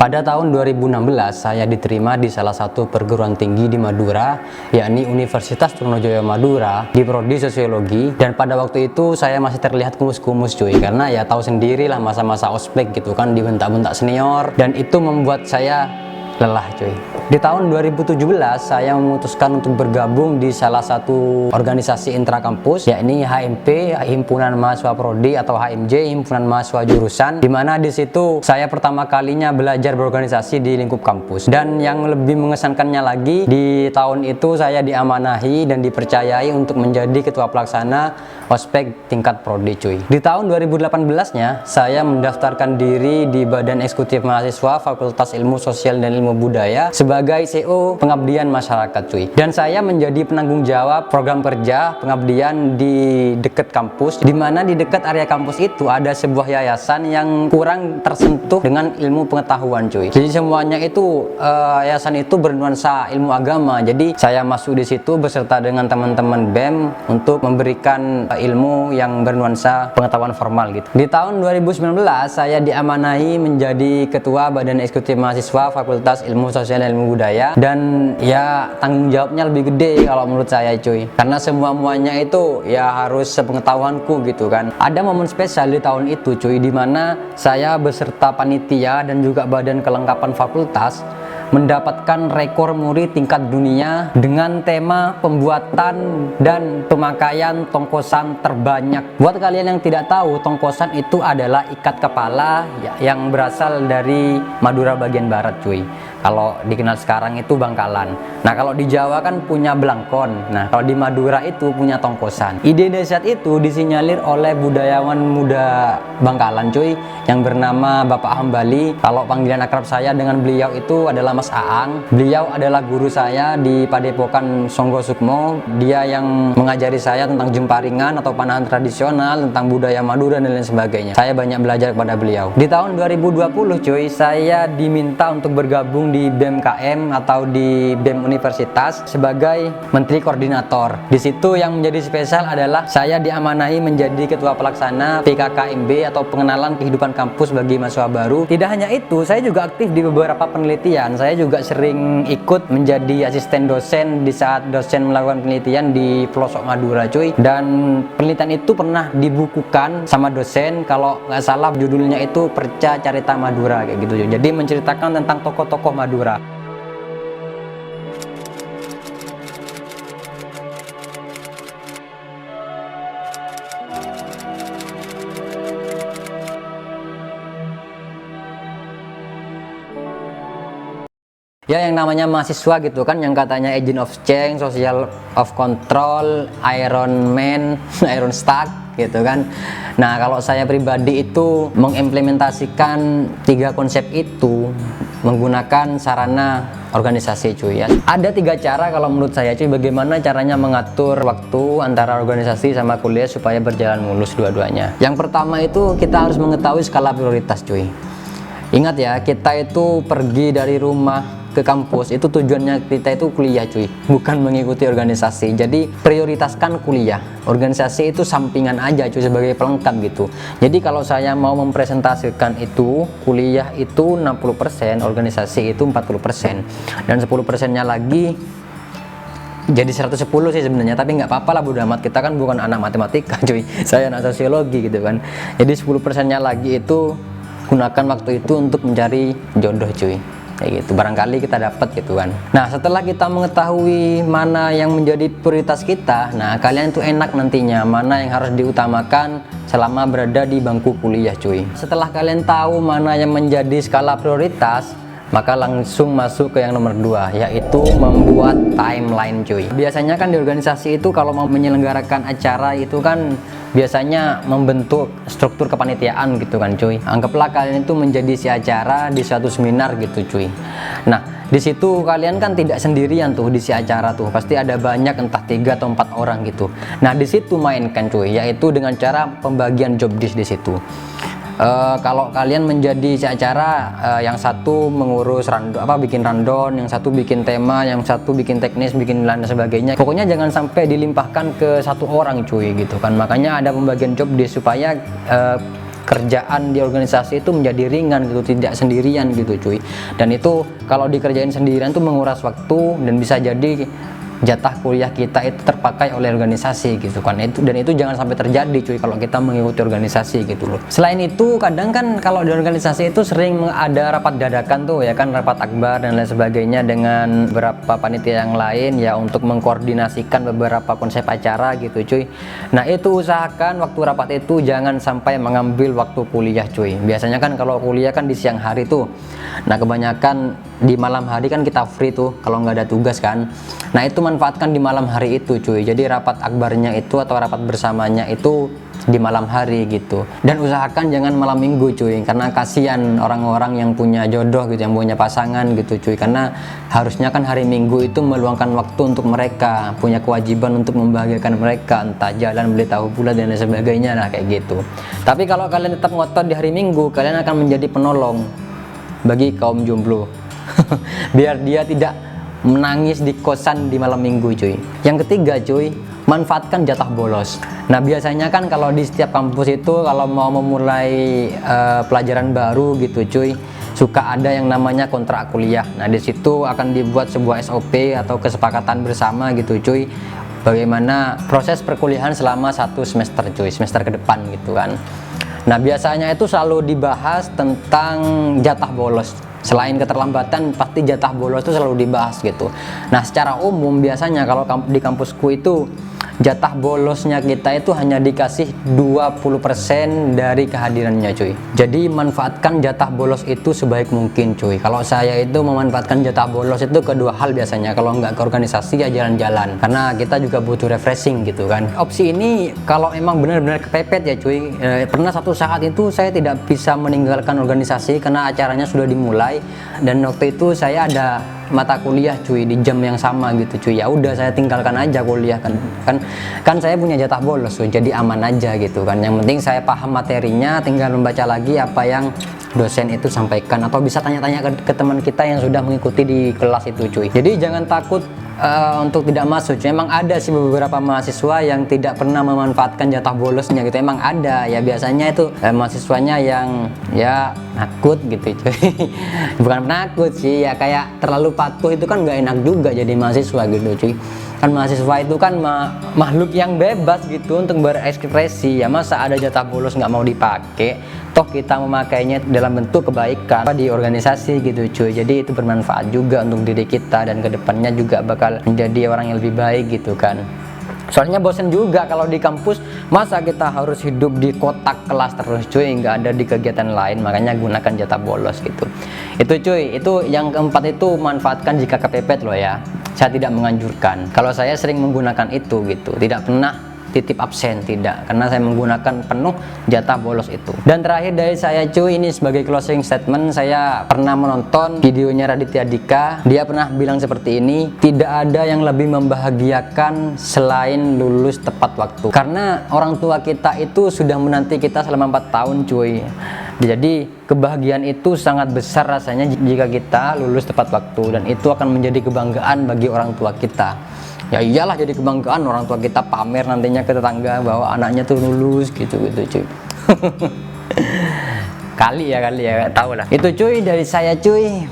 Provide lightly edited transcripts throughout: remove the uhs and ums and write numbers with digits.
Pada tahun 2016 saya diterima di salah satu perguruan tinggi di Madura, yakni Universitas Trunojoyo Madura di prodi Sosiologi. Dan pada waktu itu saya masih terlihat kumus-kumus cuy, karena ya tahu sendirilah masa-masa ospek gitu kan, dibentak-bentak senior, dan itu membuat saya lelah cuy. Di tahun 2017 saya memutuskan untuk bergabung di salah satu organisasi intrakampus, yakni HMP, Himpunan Mahasiswa Prodi, atau HMJ, Himpunan Mahasiswa Jurusan, di mana di situ saya pertama kalinya belajar berorganisasi di lingkup kampus. Dan yang lebih mengesankannya lagi, di tahun itu saya diamanahi dan dipercayai untuk menjadi ketua pelaksana ospek tingkat prodi cuy. Di tahun 2018-nya saya mendaftarkan diri di Badan Eksekutif Mahasiswa Fakultas Ilmu Sosial dan Ilmu Budaya sebagai CO pengabdian masyarakat cuy. Dan saya menjadi penanggung jawab program kerja pengabdian di dekat kampus, di mana di dekat area kampus itu ada sebuah yayasan yang kurang tersentuh dengan ilmu pengetahuan cuy. Jadi semuanya itu yayasan itu bernuansa ilmu agama. Jadi saya masuk di situ beserta dengan teman-teman BEM untuk memberikan ilmu yang bernuansa pengetahuan formal gitu. Di tahun 2019 saya diamanahi menjadi ketua Badan Eksekutif Mahasiswa Fakultas Ilmu Sosial dan Ilmu Budaya, dan ya tanggung jawabnya lebih gede kalau menurut saya cuy, karena semua-muanya itu ya harus sepengetahuanku gitu kan. Ada momen spesial di tahun itu cuy, dimana saya beserta panitia dan juga badan kelengkapan fakultas mendapatkan rekor muri tingkat dunia dengan tema pembuatan dan pemakaian tongkosan terbanyak. Buat kalian yang tidak tahu, tongkosan itu adalah ikat kepala yang berasal dari Madura bagian barat cuy. Kalau dikenal sekarang itu Bangkalan. Nah kalau di Jawa kan punya belangkon. Nah kalau di Madura itu punya tongkosan. Ide dahsyat itu disinyalir oleh budayawan muda Bangkalan cuy, yang bernama Bapak Hambali. Kalau panggilan akrab saya dengan beliau itu adalah Mas Aang. Beliau adalah guru saya di Padepokan Songgo Sukmo. Dia yang mengajari saya tentang jemparingan atau panahan tradisional, tentang budaya Madura dan lain sebagainya. Saya banyak belajar kepada beliau. Di tahun 2020 cuy, saya diminta untuk bergabung di BEM-KM atau di BEM Universitas sebagai Menteri Koordinator. Di situ yang menjadi spesial adalah saya diamanahi menjadi ketua pelaksana PKKMB atau pengenalan kehidupan kampus bagi mahasiswa baru. Tidak hanya itu, saya juga aktif di beberapa penelitian. Saya juga sering ikut menjadi asisten dosen di saat dosen melakukan penelitian di pelosok Madura cuy. Dan penelitian itu pernah dibukukan sama dosen, kalau nggak salah judulnya itu Perca Carita Madura kayak gitu cuy. Jadi menceritakan tentang tokoh-tokoh Madura. Ya yang namanya mahasiswa gitu kan, yang katanya agent of change, social of control, Iron Man, Iron Stark gitu kan. Nah kalau saya pribadi itu mengimplementasikan 3 konsep itu menggunakan sarana organisasi cuy ya. Ada 3 cara kalau menurut saya cuy, bagaimana caranya mengatur waktu antara organisasi sama kuliah supaya berjalan mulus dua-duanya. Yang pertama itu kita harus mengetahui skala prioritas cuy. Ingat ya, kita itu pergi dari rumah ke kampus itu tujuannya kita itu kuliah cuy, bukan mengikuti organisasi. Jadi prioritaskan kuliah, organisasi itu sampingan aja cuy, sebagai pelengkap gitu. Jadi kalau saya mau mempresentasikan itu, kuliah itu 60%, organisasi itu 40%, dan 10%-nya lagi jadi 110 sih sebenarnya, tapi nggak apa-apa lah, bodo amat, kita kan bukan anak matematika cuy, saya anak sosiologi gitu kan. Jadi 10%-nya lagi itu gunakan waktu itu untuk mencari jodoh cuy, kayak gitu, barangkali kita dapat gitu kan. Nah setelah kita mengetahui mana yang menjadi prioritas kita, nah kalian itu enak nantinya mana yang harus diutamakan selama berada di bangku kuliah cuy. Setelah kalian tahu mana yang menjadi skala prioritas, maka langsung masuk ke yang nomor 2, yaitu membuat timeline cuy. Biasanya kan di organisasi itu kalau mau menyelenggarakan acara itu kan biasanya membentuk struktur kepanitiaan gitu kan cuy. Anggaplah kalian itu menjadi si acara di suatu seminar gitu cuy. Nah di situ kalian kan tidak sendirian tuh di si acara tuh, pasti ada banyak, entah 3 atau 4 orang gitu. Nah di situ mainkan cuy, yaitu dengan cara pembagian job desk di situ. Kalau kalian menjadi si acara, yang satu mengurus bikin rundown, yang satu bikin tema, yang satu bikin teknis, bikin lain sebagainya. Pokoknya jangan sampai dilimpahkan ke 1 orang cuy gitu kan. Makanya ada pembagian job desk supaya kerjaan di organisasi itu menjadi ringan gitu, tidak sendirian gitu cuy. Dan itu kalau dikerjain sendirian tuh menguras waktu dan bisa jadi jatah kuliah kita itu terpakai oleh organisasi gitu kan. Itu jangan sampai terjadi cuy kalau kita mengikuti organisasi gitu loh. Selain itu kadang kan kalau di organisasi itu sering ada rapat dadakan tuh ya kan, rapat akbar dan lain sebagainya dengan beberapa panitia yang lain ya untuk mengkoordinasikan beberapa konsep acara gitu cuy. Nah itu usahakan waktu rapat itu jangan sampai mengambil waktu kuliah cuy. Biasanya kan kalau kuliah kan di siang hari tuh, nah kebanyakan di malam hari kan kita free tuh kalau nggak ada tugas kan. Nah itu manfaatkan di malam hari itu cuy. Jadi rapat akbarnya itu atau rapat bersamanya itu di malam hari gitu. Dan usahakan jangan malam minggu cuy, karena kasihan orang-orang yang punya jodoh gitu, yang punya pasangan gitu cuy. Karena harusnya kan hari Minggu itu meluangkan waktu untuk mereka, punya kewajiban untuk membahagiakan mereka, entah jalan, beli tahu bulat dan lain sebagainya, nah kayak gitu. Tapi kalau kalian tetap ngotot di hari Minggu, kalian akan menjadi penolong bagi kaum jomblo. Biar dia tidak menangis di kosan di malam minggu cuy. Yang ketiga cuy, manfaatkan jatah bolos. Nah biasanya kan kalau di setiap kampus itu kalau mau memulai pelajaran baru gitu cuy, suka ada yang namanya kontrak kuliah. Nah di situ akan dibuat sebuah SOP atau kesepakatan bersama gitu cuy, bagaimana proses perkuliahan selama 1 semester cuy, semester ke depan gitu kan. Nah biasanya itu selalu dibahas tentang jatah bolos. Selain keterlambatan, pasti jatah bolos itu selalu dibahas gitu. Nah secara umum biasanya kalau di kampusku itu jatah bolosnya kita itu hanya dikasih 20% dari kehadirannya cuy. Jadi manfaatkan jatah bolos itu sebaik mungkin cuy. Kalau saya itu memanfaatkan jatah bolos itu kedua hal biasanya. Kalau nggak ke organisasi ya jalan-jalan, karena kita juga butuh refreshing gitu kan. Opsi ini kalau emang benar-benar kepepet ya cuy. Pernah satu saat itu saya tidak bisa meninggalkan organisasi karena acaranya sudah dimulai, dan waktu itu saya ada mata kuliah cuy di jam yang sama gitu cuy. Ya udah saya tinggalkan aja kuliah kan saya punya jatah bolos cuy, jadi aman aja gitu kan. Yang penting saya paham materinya, tinggal membaca lagi apa yang dosen itu sampaikan, atau bisa tanya-tanya ke teman kita yang sudah mengikuti di kelas itu cuy. Jadi jangan takut untuk tidak masuk cuy. Emang ada sih beberapa mahasiswa yang tidak pernah memanfaatkan jatah bolosnya gitu, emang ada ya. Biasanya itu mahasiswanya yang ya nakut gitu cuy. Bukan penakut sih ya, kayak terlalu patuh itu kan nggak enak juga jadi mahasiswa gitu cuy. Kan mahasiswa itu kan makhluk yang bebas gitu untuk berekspresi ya, masa ada jatah bolos nggak mau dipakai, toh kita memakainya dalam bentuk kebaikan di organisasi gitu cuy. Jadi itu bermanfaat juga untuk diri kita dan kedepannya juga bakal menjadi orang yang lebih baik gitu kan. Soalnya bosen juga kalau di kampus, masa kita harus hidup di kotak kelas terus cuy, nggak ada di kegiatan lain. Makanya gunakan jatah bolos gitu. Itu cuy, itu yang keempat itu manfaatkan jika kepepet loh ya. Saya tidak menganjurkan. Kalau saya sering menggunakan itu gitu, tidak pernah titip absen, tidak, karena saya menggunakan penuh jatah bolos itu. Dan terakhir dari saya cuy, ini sebagai closing statement, saya pernah menonton videonya Raditya Dika. Dia pernah bilang seperti ini, tidak ada yang lebih membahagiakan selain lulus tepat waktu. Karena orang tua kita itu sudah menanti kita selama 4 tahun cuy. Jadi kebahagiaan itu sangat besar rasanya jika kita lulus tepat waktu, dan itu akan menjadi kebanggaan bagi orang tua kita. Ya iyalah, jadi kebanggaan orang tua kita pamer nantinya ke tetangga bahwa anaknya tuh lulus gitu cuy. kali ya tahu lah. Itu cuy dari saya cuy.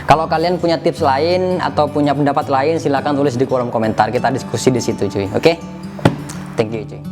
Kalau kalian punya tips lain atau punya pendapat lain, silahkan tulis di kolom komentar, kita diskusi di situ cuy. Oke? Thank you cuy.